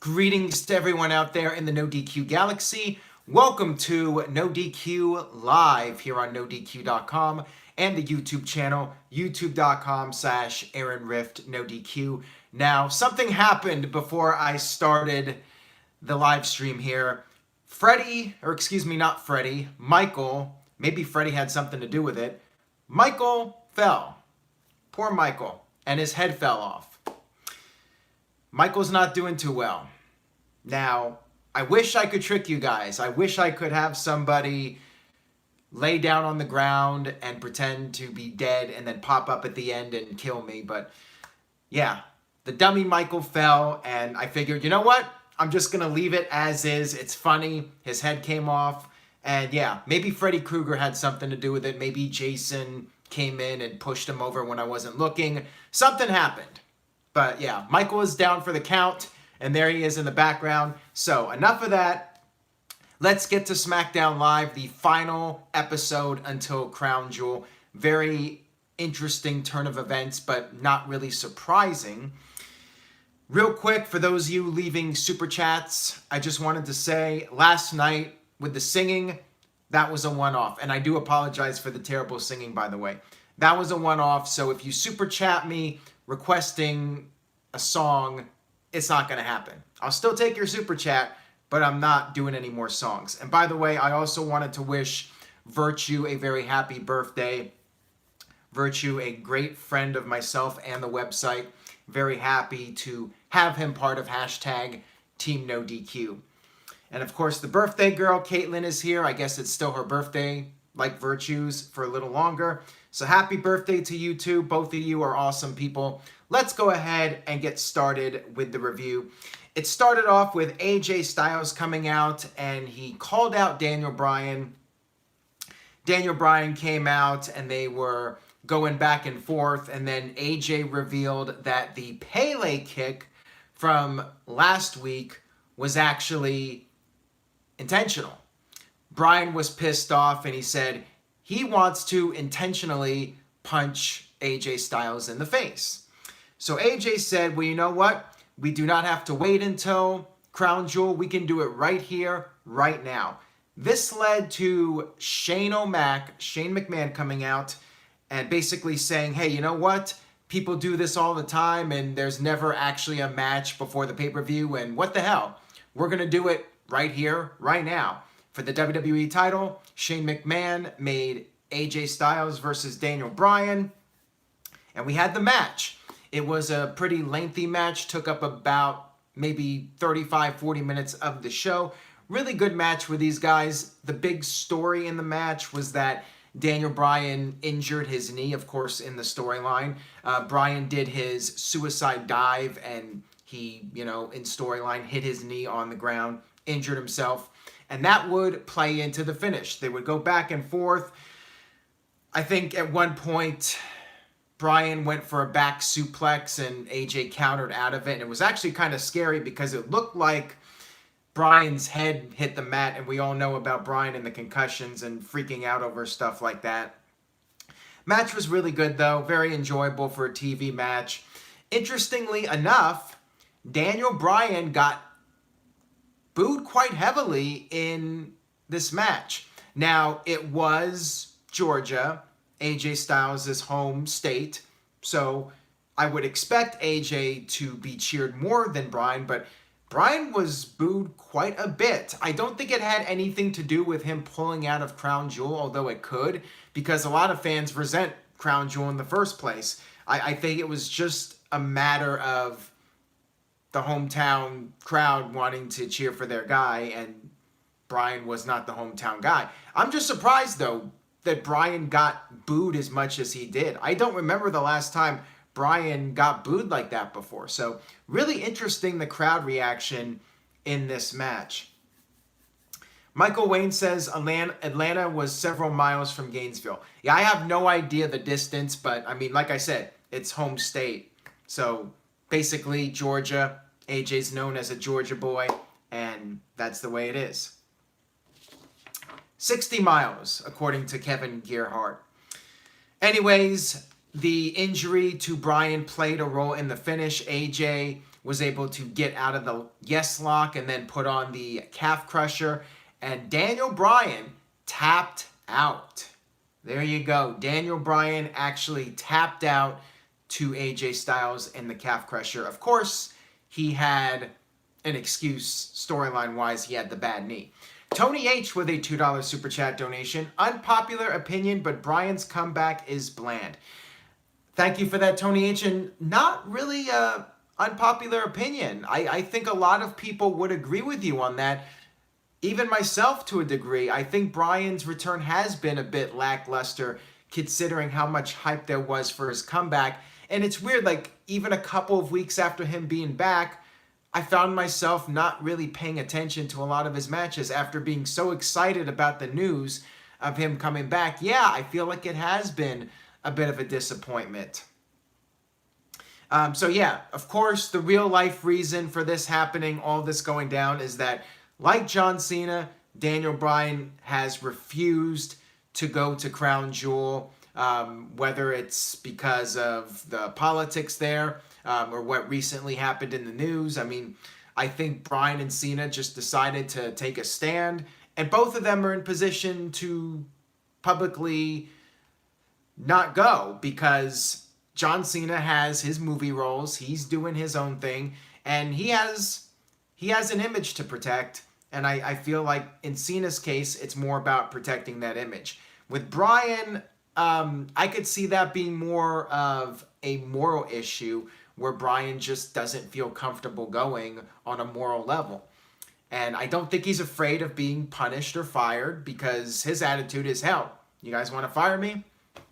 Greetings to everyone out there in the NoDQ galaxy. Welcome to NoDQ Live here on NoDQ.com and the YouTube channel, youtube.com/AaronRift_NoDQ. Now, something happened before I started the live stream here. Michael, maybe Freddie had something to do with it. Michael fell. Poor Michael. And his head fell off. Michael's not doing too well. Now, I wish I could trick you guys. I wish I could have somebody lay down on the ground and pretend to be dead and then pop up at the end and kill me. But yeah, the dummy Michael fell and I figured, you know what? I'm just going to leave it as is. It's funny. His head came off. And yeah, maybe Freddy Krueger had something to do with it. Maybe Jason came in and pushed him over when I wasn't looking. Something happened. But yeah, Michael is down for the count, and there he is in the background. So enough of that. Let's get to SmackDown Live, the final episode until Crown Jewel. Very interesting turn of events, but not really surprising. Real quick, for those of you leaving super chats, I just wanted to say last night with the singing, that was a one-off. And I do apologize for the terrible singing, by the way. That was a one-off, so if you super chat me requesting a song, it's not going to happen. I'll still take your super chat, but I'm not doing any more songs. And by the way, I also wanted to wish Virtue a very happy birthday. Virtue, a great friend of myself and the website. Very happy to have him part of hashtag Team NoDQ. And of course, the birthday girl, Caitlin, is here. I guess it's still her birthday, like Virtue's, for a little longer. So happy birthday to you two. Both of you are awesome people. Let's go ahead and get started with the review. It started off with AJ Styles coming out and he called out Daniel Bryan. Daniel Bryan came out and they were going back and forth, and then AJ revealed that the Pele kick from last week was actually intentional. Bryan was pissed off and he said he wants to intentionally punch AJ Styles in the face. So AJ said, well, you know what? We do not have to wait until Crown Jewel. We can do it right here, right now. This led to Shane McMahon coming out and basically saying, hey, you know what? People do this all the time and there's never actually a match before the pay-per-view, and what the hell? We're going to do it right here, right now. For the WWE title, Shane McMahon made AJ Styles versus Daniel Bryan, and we had the match. It was a pretty lengthy match, took up about maybe 35-40 minutes of the show. Really good match with these guys. The big story in the match was that Daniel Bryan injured his knee, of course, in the storyline. Bryan did his suicide dive, and he, in storyline, hit his knee on the ground, injured himself. And that would play into the finish. They would go back and forth. I think at one point, Bryan went for a back suplex and AJ countered out of it. And it was actually kind of scary because it looked like Bryan's head hit the mat. And we all know about Bryan and the concussions and freaking out over stuff like that. Match was really good, though. Very enjoyable for a TV match. Interestingly enough, Daniel Bryan got booed quite heavily in this match. Now, it was Georgia, AJ Styles' home state, so I would expect AJ to be cheered more than Bryan, but Bryan was booed quite a bit. I don't think it had anything to do with him pulling out of Crown Jewel, although it could, because a lot of fans resent Crown Jewel in the first place. I think it was just a matter of the hometown crowd wanting to cheer for their guy, and Bryan was not the hometown guy. I'm just surprised, though, that Bryan got booed as much as he did. I don't remember the last time Bryan got booed like that before. So really interesting, the crowd reaction in this match. Michael Wayne says Atlanta was several miles from Gainesville. Yeah, I have no idea the distance, but I mean, like I said, it's home state. So basically, Georgia. AJ's known as a Georgia boy, and that's the way it is. 60 miles, according to Kevin Gearhart. Anyways, the injury to Bryan played a role in the finish. AJ was able to get out of the yes lock and then put on the calf crusher. And Daniel Bryan tapped out. There you go. Daniel Bryan actually tapped out to AJ Styles in the calf crusher. Of course, he had an excuse storyline-wise. He had the bad knee. Tony H with a $2 super chat donation. Unpopular opinion, but Bryan's comeback is bland. Thank you for that, Tony H. And not really a unpopular opinion. I think a lot of people would agree with you on that. Even myself to a degree. I think Bryan's return has been a bit lackluster considering how much hype there was for his comeback. And it's weird, like even a couple of weeks after him being back, I found myself not really paying attention to a lot of his matches after being so excited about the news of him coming back. Yeah, I feel like it has been a bit of a disappointment. So yeah, of course, the real life reason for this happening, all this going down, is that like John Cena, Daniel Bryan has refused to go to Crown Jewel, whether it's because of the politics there or what recently happened in the news. I mean, I think Bryan and Cena just decided to take a stand, and both of them are in position to publicly not go because John Cena has his movie roles, he's doing his own thing, and he has an image to protect. And I feel like in Cena's case, it's more about protecting that image. With Bryan, I could see that being more of a moral issue where Bryan just doesn't feel comfortable going on a moral level. And I don't think he's afraid of being punished or fired because his attitude is, hell, you guys want to fire me?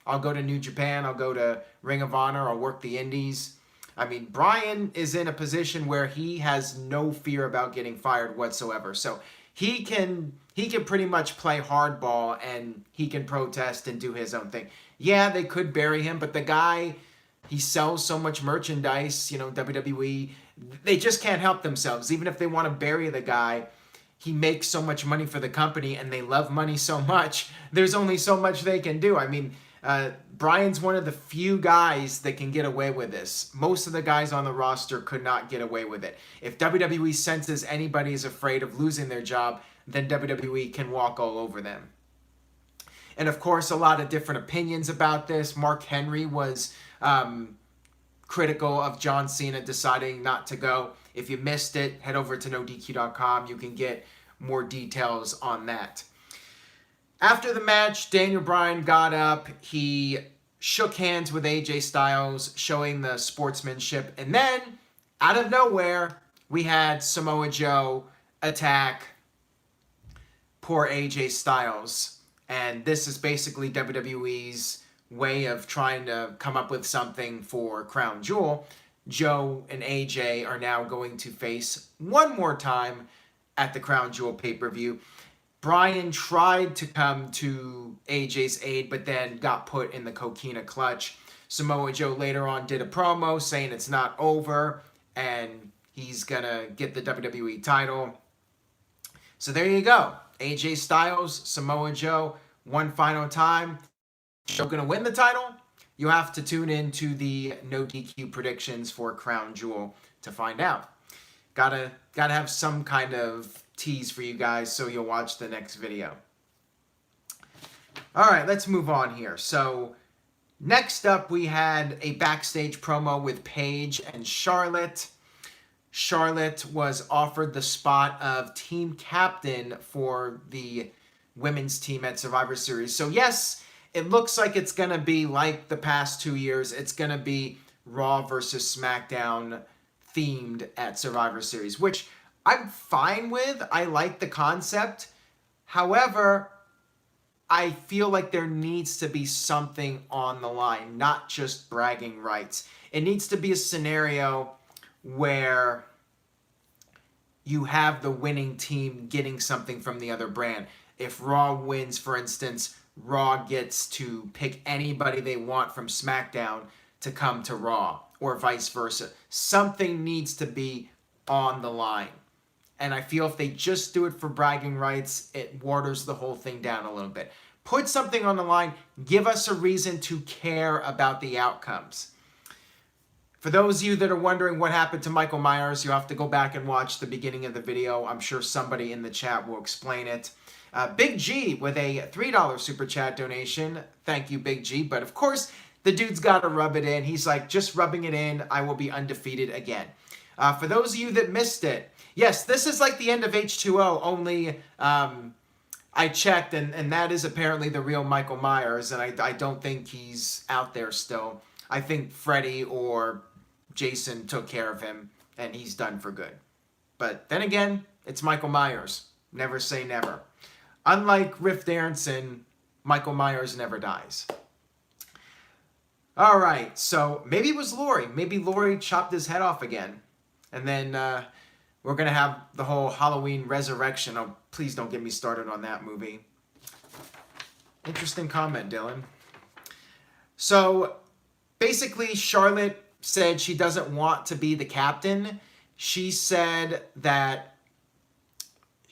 I'll go to New Japan, I'll go to Ring of Honor, I'll work the indies. I mean, Bryan is in a position where he has no fear about getting fired whatsoever. So he can pretty much play hardball and he can protest and do his own thing. Yeah, they could bury him, but the guy, he sells so much merchandise, you know, WWE, they just can't help themselves. Even if they want to bury the guy, he makes so much money for the company and they love money so much, there's only so much they can do. I mean, Bryan's one of the few guys that can get away with this. Most of the guys on the roster could not get away with it. If WWE senses anybody is afraid of losing their job, then WWE can walk all over them. And of course, a lot of different opinions about this. Mark Henry was critical of John Cena deciding not to go. If you missed it, head over to NoDQ.com. You can get more details on that. After the match, Daniel Bryan got up. He shook hands with AJ Styles, showing the sportsmanship. And then, out of nowhere, we had Samoa Joe attack poor AJ Styles. And this is basically WWE's way of trying to come up with something for Crown Jewel. Joe and AJ are now going to face one more time at the Crown Jewel pay-per-view. Bryan tried to come to AJ's aid, but then got put in the coquina clutch. Samoa Joe later on did a promo saying it's not over, and he's going to get the WWE title. So there you go. AJ Styles, Samoa Joe, one final time. Joe going to win the title? You have to tune in to the NoDQ predictions for Crown Jewel to find out. Gotta have some kind of tease for you guys so you'll watch the next video. All right, let's move on here. So next up, we had a backstage promo with Paige and Charlotte. Charlotte was offered the spot of team captain for the women's team at Survivor Series. So yes, it looks like it's going to be like the past 2 years. It's going to be Raw versus SmackDown themed at Survivor Series, which I'm fine with. I like the concept. However, I feel like there needs to be something on the line, not just bragging rights. It needs to be a scenario where you have the winning team getting something from the other brand. If Raw wins, for instance, Raw gets to pick anybody they want from SmackDown to come to Raw, or vice versa. Something needs to be on the line. And I feel if they just do it for bragging rights, it waters the whole thing down a little bit. Put something on the line. Give us a reason to care about the outcomes. For those of you that are wondering what happened to Michael Myers, you have to go back and watch the beginning of the video. I'm sure somebody in the chat will explain it. Big G with a $3 super chat donation. Thank you, Big G. But of course, the dude's got to rub it in. He's like, just rubbing it in, I will be undefeated again. For those of you that missed it, yes, this is like the end of H2O, only I checked, and that is apparently the real Michael Myers, and I don't think he's out there still. I think Freddy or Jason took care of him, and he's done for good. But then again, it's Michael Myers. Never say never. Unlike Riff Darrenson, Michael Myers never dies. All right, so maybe it was Laurie. Maybe Laurie chopped his head off again. And then we're going to have the whole Halloween Resurrection. Oh, please don't get me started on that movie. Interesting comment, Dylan. So basically, Charlotte said she doesn't want to be the captain. She said that,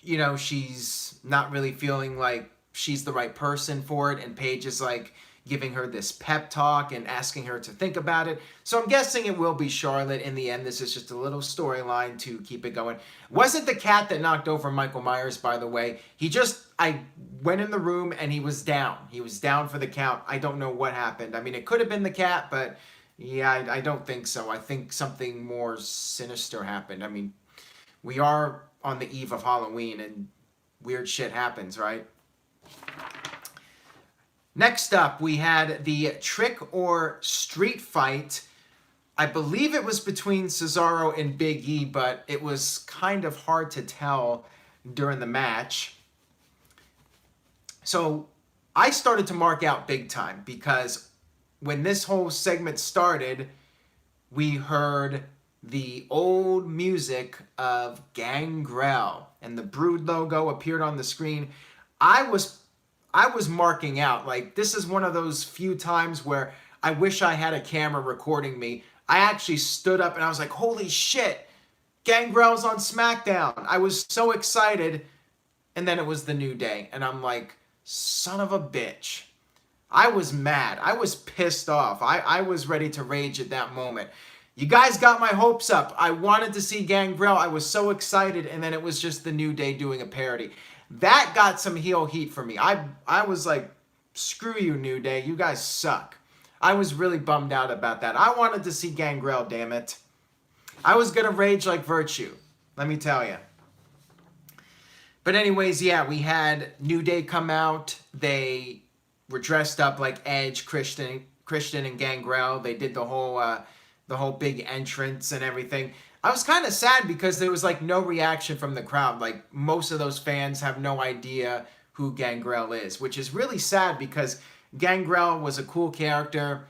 you know, she's not really feeling like she's the right person for it. And Paige is like giving her this pep talk and asking her to think about it. So I'm guessing it will be Charlotte in the end. This is just a little storyline to keep it going. Wasn't the cat that knocked over Michael Myers, by the way. I went in the room and he was down. He was down for the count. I don't know what happened. I mean, it could have been the cat, but yeah, I don't think so. I think something more sinister happened. I mean, we are on the eve of Halloween and weird shit happens, right? Next up, we had the Trick or Street fight. I believe it was between Cesaro and Big E, but it was kind of hard to tell during the match. So I started to mark out big time because when this whole segment started, we heard the old music of Gangrel and the Brood logo appeared on the screen. I was marking out. Like, this is one of those few times where I wish I had a camera recording me. I actually stood up and I was like, holy shit, Gangrel's on SmackDown. I was so excited. And then it was the New Day. And I'm like, son of a bitch. I was mad. I was pissed off. I was ready to rage at that moment. You guys got my hopes up. I wanted to see Gangrel. I was so excited. And then it was just the New Day doing a parody. That got some heel heat for me. I was like, screw you, New Day. You guys suck. I was really bummed out about that. I wanted to see Gangrel, damn it. I was going to rage like Virtue. Let me tell you. But anyways, yeah, we had New Day come out. They were dressed up like Edge, Christian, and Gangrel. They did the whole big entrance and everything. I was kind of sad because there was like no reaction from the crowd. Like, most of those fans have no idea who Gangrel is, which is really sad because Gangrel was a cool character,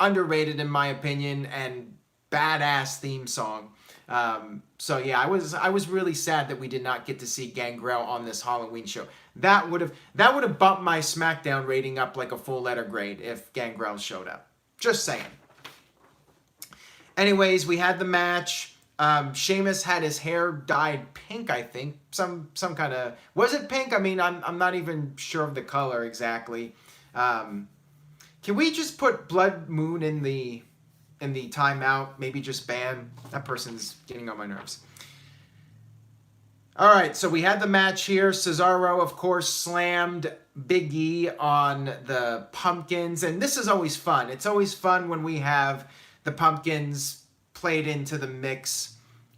underrated in my opinion, and badass theme song. So yeah, I was really sad that we did not get to see Gangrel on this Halloween show. That would have bumped my SmackDown rating up like a full letter grade if Gangrel showed up. Just saying. Anyways, we had the match. Sheamus had his hair dyed pink, I think. Some kind of... Was it pink? I mean, I'm not even sure of the color exactly. Can we just put Blood Moon in the timeout? Maybe just ban? That person's getting on my nerves. All right, so we had the match here. Cesaro, of course, slammed Big E on the pumpkins. And this is always fun. It's always fun when we have the pumpkins played into the mix.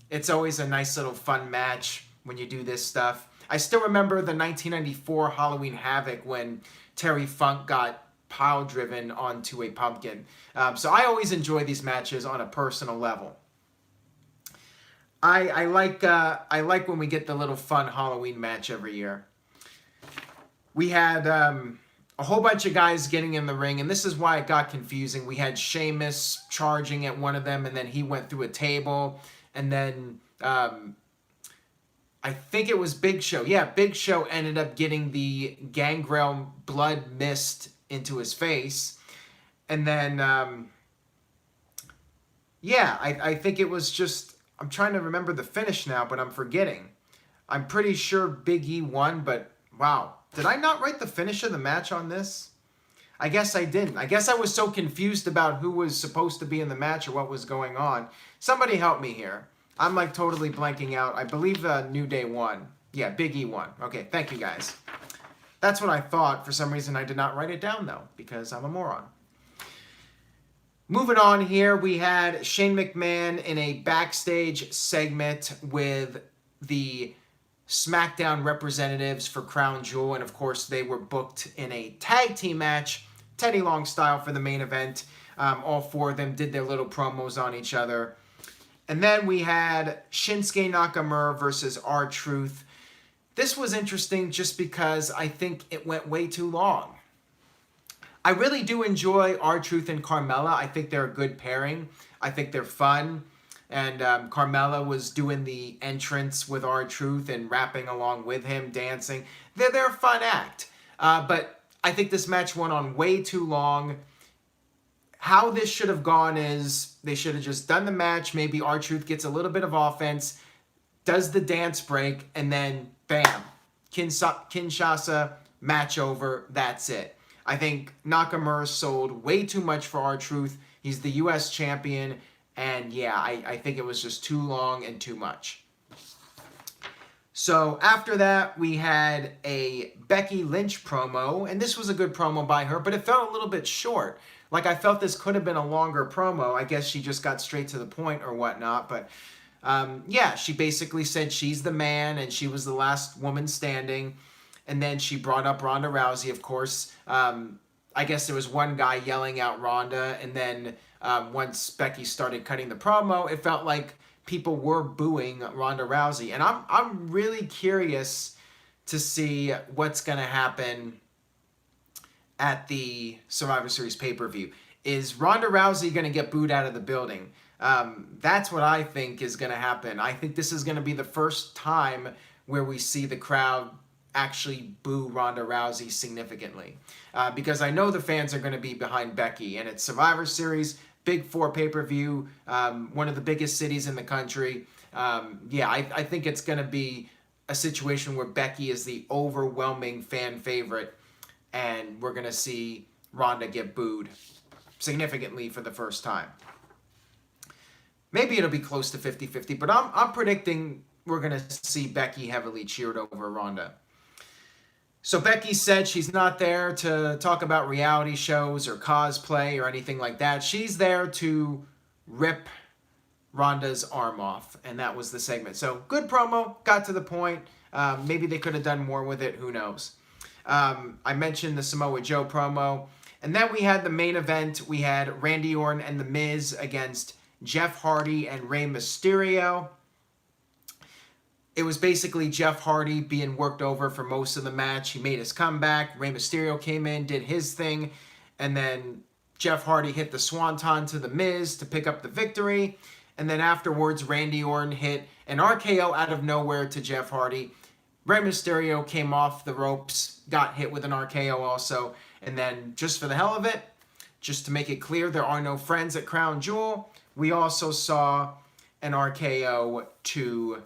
It's always a nice little fun match when you do this stuff. I still remember the 1994 Halloween Havoc when Terry Funk got pile driven onto a pumpkin. So I always enjoy these matches on a personal level. I like when we get the little fun Halloween match every year. We had a whole bunch of guys getting in the ring, and this is why it got confusing. We had Sheamus charging at one of them, and then he went through a table, and then I think it was Big Show. Yeah, Big Show ended up getting the Gangrel blood mist into his face, and then yeah, I think it was just... I'm trying to remember the finish now, but I'm forgetting. I'm pretty sure Big E won, but wow. Did I not write the finish of the match on this? I guess I didn't. I guess I was so confused about who was supposed to be in the match or what was going on. Somebody help me here. I'm like totally blanking out. I believe New Day won. Yeah, Big E won. Okay, thank you guys. That's what I thought. For some reason, I did not write it down, though, because I'm a moron. Moving on here, we had Shane McMahon in a backstage segment with the SmackDown representatives for Crown Jewel, and of course, they were booked in a tag team match, Teddy Long style, for the main event. All four of them did their little promos on each other. And then we had Shinsuke Nakamura versus R-Truth. This was interesting just because I think it went way too long. I really do enjoy R-Truth and Carmella. I think they're a good pairing. I think they're fun. And Carmella was doing the entrance with R-Truth and rapping along with him, dancing. They're a fun act. But I think this match went on way too long. How this should have gone is they should have just done the match. Maybe R-Truth gets a little bit of offense, does the dance break, and then bam, Kinshasa, match over, that's it. I think Nakamura sold way too much for R-Truth. He's the U.S. champion, and yeah, I think it was just too long and too much. So after that, we had a Becky Lynch promo, and this was a good promo by her, but it felt a little bit short. Like, I felt this could have been a longer promo. I guess she just got straight to the point or whatnot, but yeah, she basically said she's the man and she was the last woman standing. And then she brought up Ronda Rousey, of course. I guess there was one guy yelling out Ronda, and then once Becky started cutting the promo, it felt like people were booing Ronda Rousey. And I'm really curious to see what's going to happen at the Survivor Series pay-per-view. Is Ronda Rousey going to get booed out of the building? That's what I think is going to happen. I think this is going to be the first time where we see the crowd actually boo Ronda Rousey significantly. Because I know the fans are going to be behind Becky. And it's Survivor Series, Big Four pay-per-view, one of the biggest cities in the country. Yeah, I think it's going to be a situation where Becky is the overwhelming fan favorite. And we're going to see Ronda get booed significantly for the first time. Maybe it'll be close to 50-50, but I'm predicting we're going to see Becky heavily cheered over Ronda. So Becky said she's not there to talk about reality shows or cosplay or anything like that. She's there to rip Ronda's arm off, and that was the segment. So good promo, got to the point. Maybe they could have done more with it, who knows. I mentioned the Samoa Joe promo. And then we had the main event. We had Randy Orton and The Miz against Jeff Hardy and Rey Mysterio. It was basically Jeff Hardy being worked over for most of the match. He made his comeback. Rey Mysterio came in, did his thing. And then Jeff Hardy hit the swanton to The Miz to pick up the victory. And then afterwards, Randy Orton hit an RKO out of nowhere to Jeff Hardy. Rey Mysterio came off the ropes, got hit with an RKO also. And then just for the hell of it, just to make it clear, there are no friends at Crown Jewel, we also saw an RKO to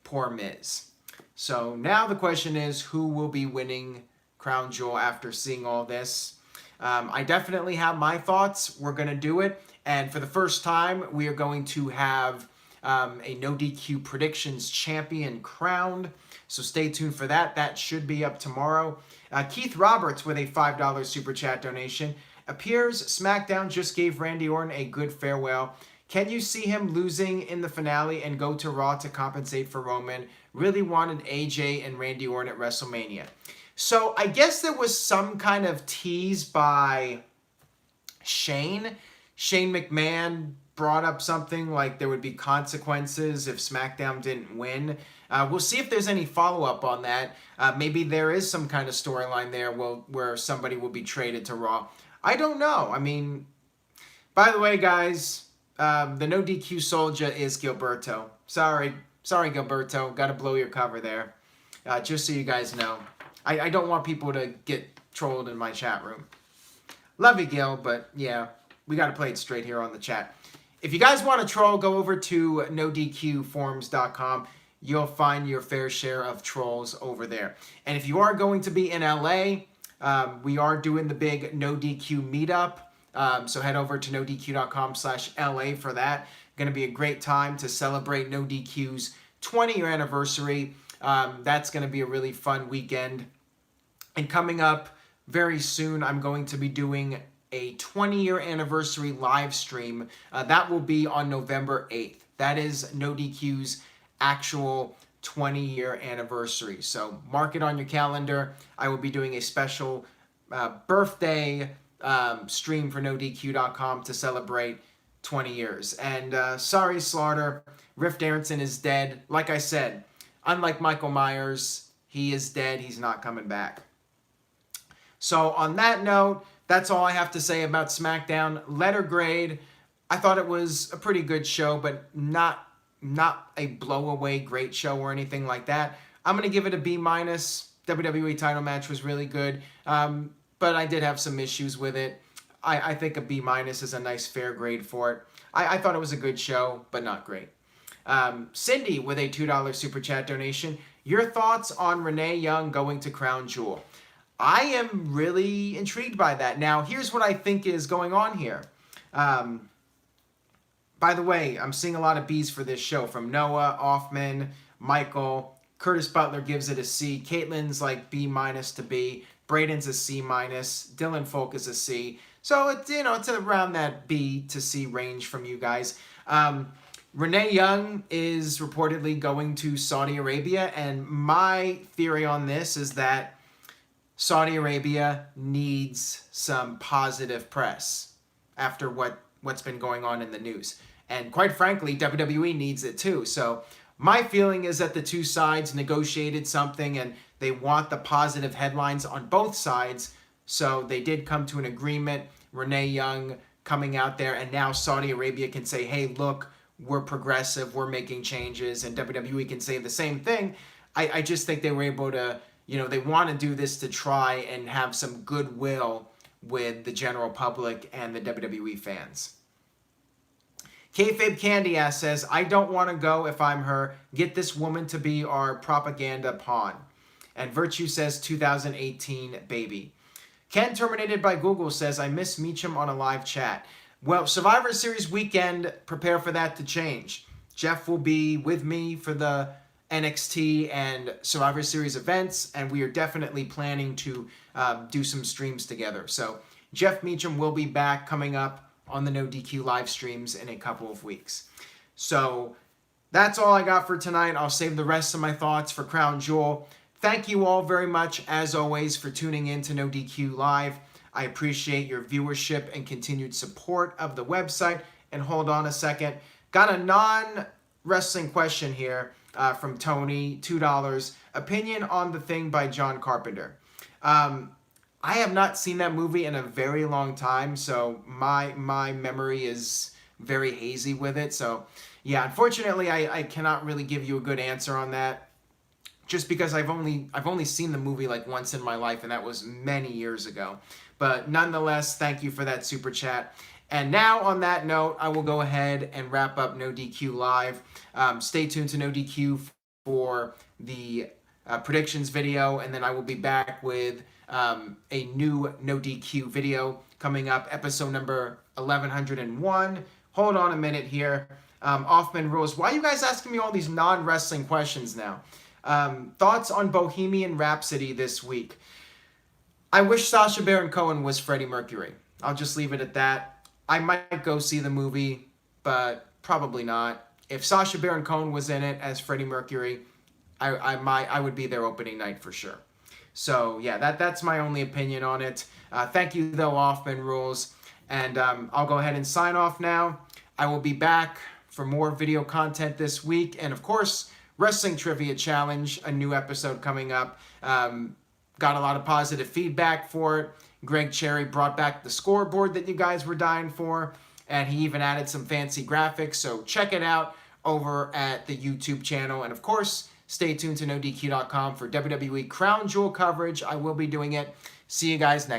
poor Miz. So now the question is, who will be winning Crown Jewel after seeing all this? I definitely have my thoughts. We're going to do it. And for the first time, we are going to have a NoDQ Predictions champion crowned. So stay tuned for that. That should be up tomorrow. Keith Roberts with a $5 Super Chat donation. Appears SmackDown just gave Randy Orton a good farewell. Can you see him losing in the finale and go to Raw to compensate for Roman? Really wanted AJ and Randy Orton at WrestleMania. So I guess there was some kind of tease by Shane. Shane McMahon brought up something like there would be consequences if SmackDown didn't win. We'll see if there's any follow-up on that. Maybe there is some kind of storyline there where somebody will be traded to Raw. I don't know. I mean, by the way, guys, the NoDQ soldier is Gilberto. Sorry, Gilberto. Got to blow your cover there. Just so you guys know. I don't want people to get trolled in my chat room. Love you, Gil, but yeah, we got to play it straight here on the chat. If you guys want to troll, go over to NoDQforums.com. You'll find your fair share of trolls over there. And if you are going to be in LA, We are doing the big NoDQ meetup. So head over to nodq.com/LA for that. Going to be a great time to celebrate NoDQ's 20-year anniversary. That's going to be a really fun weekend. And coming up very soon, I'm going to be doing a 20-year anniversary live stream. That will be on November 8th. That is NoDQ's actual 20-year anniversary. So mark it on your calendar. I will be doing a special birthday stream for NoDQ.com to celebrate 20 years. And sorry, Slaughter, Riff Darrington is dead. Like I said, unlike Michael Myers, he is dead. He's not coming back. So on that note, that's all I have to say about SmackDown. Letter grade, I thought it was a pretty good show, but not a blow-away great show or anything like that. I'm going to give it a B-. WWE title match was really good, but I did have some issues with it. I think a B- is a nice fair grade for it. I thought it was a good show, but not great. Cindy with a $2 Super Chat donation. Your thoughts on Renee Young going to Crown Jewel? I am really intrigued by that. Now, here's what I think is going on here. By the way, I'm seeing a lot of B's for this show from Noah, Offman, Michael. Curtis Butler gives it a C. Caitlin's like B- to B. Braden's a C-. Dylan Folk is a C. So it's, it's around that B to C range from you guys. Renee Young is reportedly going to Saudi Arabia, and my theory on this is that Saudi Arabia needs some positive press after what's been going on in the news. And quite frankly, WWE needs it too. So my feeling is that the two sides negotiated something and they want the positive headlines on both sides. So they did come to an agreement. Renee Young coming out there, and now Saudi Arabia can say, hey, look, we're progressive, we're making changes, and WWE can say the same thing. I just think they were able to, they want to do this to try and have some goodwill with the general public and the WWE fans. Kayfabe Candy Ass says, I don't want to go if I'm her. Get this woman to be our propaganda pawn. And Virtue says, 2018 baby. Ken Terminated by Google says, I miss Meacham on a live chat. Well, Survivor Series weekend, prepare for that to change. Jeff will be with me for the NXT and Survivor Series events, and we are definitely planning to do some streams together. So Jeff Meacham will be back coming up on the NoDQ live streams in a couple of weeks. So that's all I got for tonight. I'll save the rest of my thoughts for Crown Jewel. Thank you all very much, as always, for tuning in to NoDQ Live. I appreciate your viewership and continued support of the website. And hold on a second. Got a non-wrestling question here from Tony, $2. Opinion on The Thing by John Carpenter. I have not seen that movie in a very long time, so my memory is very hazy with it. So, yeah, unfortunately, I cannot really give you a good answer on that, just because I've only seen the movie like once in my life, and that was many years ago. But nonetheless, thank you for that super chat. And now, on that note, I will go ahead and wrap up NoDQ Live. Stay tuned to NoDQ for the predictions video, and then I will be back with a new NoDQ video coming up, episode number 1101. Hold on a minute here. Offman Rules. Why are you guys asking me all these non-wrestling questions now? Thoughts on Bohemian Rhapsody this week. I wish Sacha Baron Cohen was Freddie Mercury. I'll just leave it at that. I might go see the movie, but probably not. If Sacha Baron Cohen was in it as Freddie Mercury, I would be there opening night for sure. So yeah, that's my only opinion on it. Thank you though, Offman Rules. And I'll go ahead and sign off now. I will be back for more video content this week. And of course, Wrestling Trivia Challenge, a new episode coming up. Got a lot of positive feedback for it. Greg Cherry brought back the scoreboard that you guys were dying for, and he even added some fancy graphics, so check it out over at the YouTube channel. And of course, stay tuned to NoDQ.com for WWE Crown Jewel coverage. I will be doing it. See you guys next